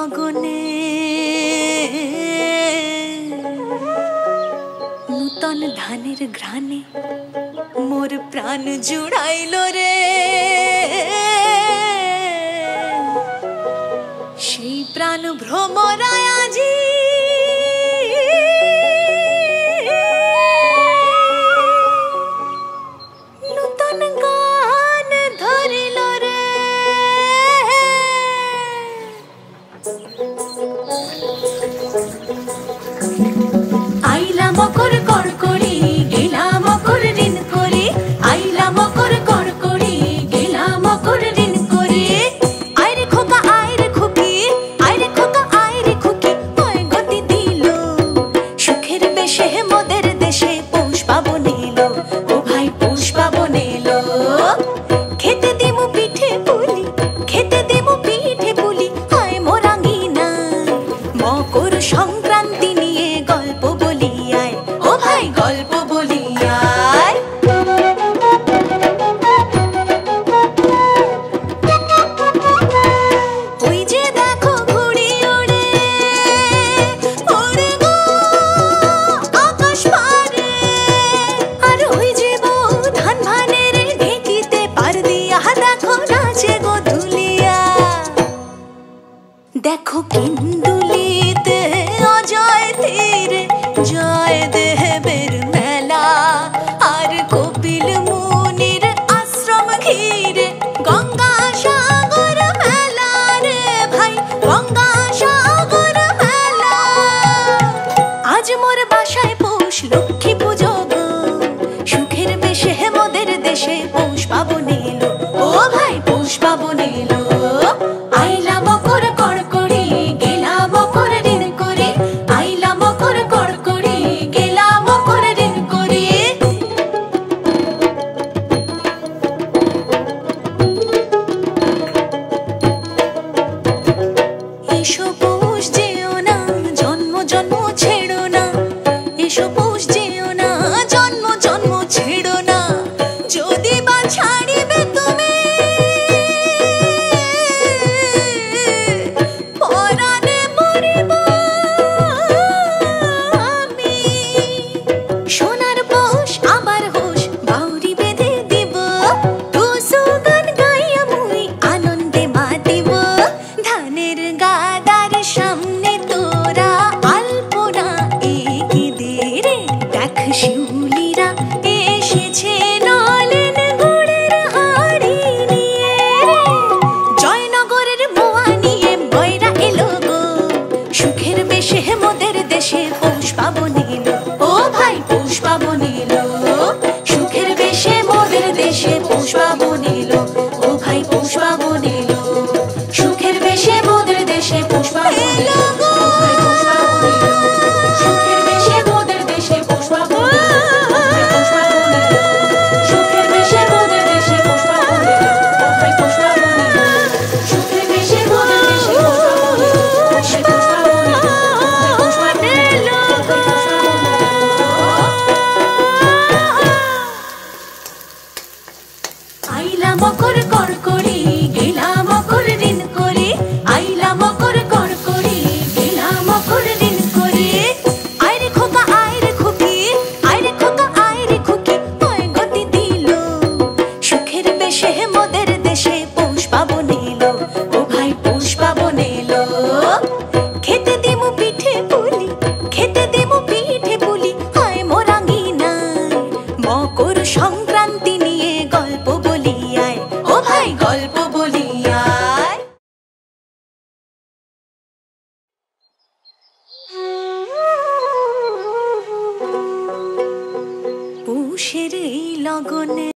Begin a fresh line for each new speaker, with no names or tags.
লগনে নূতন ধানের ঘ্রাণে মোর প্রাণ জুড়াইল রে। সেই প্রাণ ভ্রমরায় আজি নূতন গান ধরিল রে। আইলা মকর কড়কড়ি গেলা মকর ঋণ করে, আইলা মকর কড়কড়ি গেলা মকর ঋণ করে। আইরে খোকা আইরে খুকি, আইরে খোকা আইরে খুকি, ওই গতি দিল সুখের বেশে মোদের দেশে পৌষ পাবন এলো। ও ভাই পৌষ পাবন এলো, খেতে দিমু পিঠে পুলি, খেতে দিমু পিঠে পুলি। আয় মোরাঙ্গিনা মকর সংক্রান্তি নিয়ে গল্প বলি আয়, ও ভাই গল্প বলি আয়। ওই যে দেখো ঘুড়ি ওড়ে, ওড়ে গো আকাশ পারে। আর ওই যে বউ ধান ভানের ঢেকিতে পার দিয়া দেখো নাচে গো ধুলিয়া। দেখো কিন্দুলিতে অজয় তীরে জয় দেবের মেলা। আর কপিল মুনির আশ্রম ঘিরে গঙ্গা সাগর মেলা রে ভাই, গঙ্গা সাগর মেলা। আজ মোর বাসায় পৌষ লক্ষ্মী পুজো গো, সুখের বেশে মোদের দেশে পৌষ পাবন এলো। ও ভাই পৌষ পাবন এলো। আইলা মকর কড়কড়ি গেলা মকর ঋণ করে, আইলা মকর কড়কড়ি গেলা মকর ঋণ করে। এসো পৌষ যেও না জন্ম জন্ম ছেড়ো না, এসো পৌষ যেও না জন্ম জন্ম ছেড়ো না। যদি বা ছাড়িবে তুমি পরাণে মরিব আমি। সোনার পৌষ আবার হোস বাউরি বেঁধে দিব, টুসু গান গাইয়া মুই আনন্দে মাতিব। ধানের গাদার সামনে তোরা আলপনা এঁকে দে রে। দেখ শিউলিরা এসেছে নলেন গুড়ের হাড়ি নিয়ে রে। জয়নগরের মোয়া নিয়ে বয়রা এলো গো, সুখের বেশে মোদের দেশে পৌষ পাবন এলো। ও ভাই পৌষ পাবন এলো, সুখের বেশে মোদের দেশে পৌষ পাবন এলো। ও ভাই পৌষ পাবন এলো, সুখের বেশে মোদের দেশে পৌষ পাবন এলো। ও ভাই পৌষ পাবন এলো, সুখের বেশে মোদের দেশে পৌষ পাবন এলো। ও ভাই পৌষ পাবন এলো, সুখের বেশে মোদের দেশে পৌষ পাবন এলো। ও ভাই পৌষ পাবন এলো, সুখের বেশে মোদের দেশে পৌষ পাবন এলো। ও ভাই পৌষ পাবন এলো, ও ভাই পৌষ পাবন এলো, ও ভাই পৌষ পাবন এলো। আইলা মকর কড়কড়ি গেলা মকর ঋণ করে, আইলা মকর কড়কড়ি গেলা মকর ঋণ করে। আইরে খোকা আইরে খুকি, আইরে খোকা আইরে খুকি, ওই গতি দিল সুখের বেশে মোদের দেশে পৌষ পাবন এলো। ও ভাই পৌষ পাবন এলো, খেতে দিমু পিঠে পুলি, খেতে দিমু পিঠে পুলি। আয় মোরাঙ্গিনায় মকর সংক্রান্তি নিয়ে গল্প বলি আয়, ও ভাই গল্প বলি আয়। পৌষের এই লগনে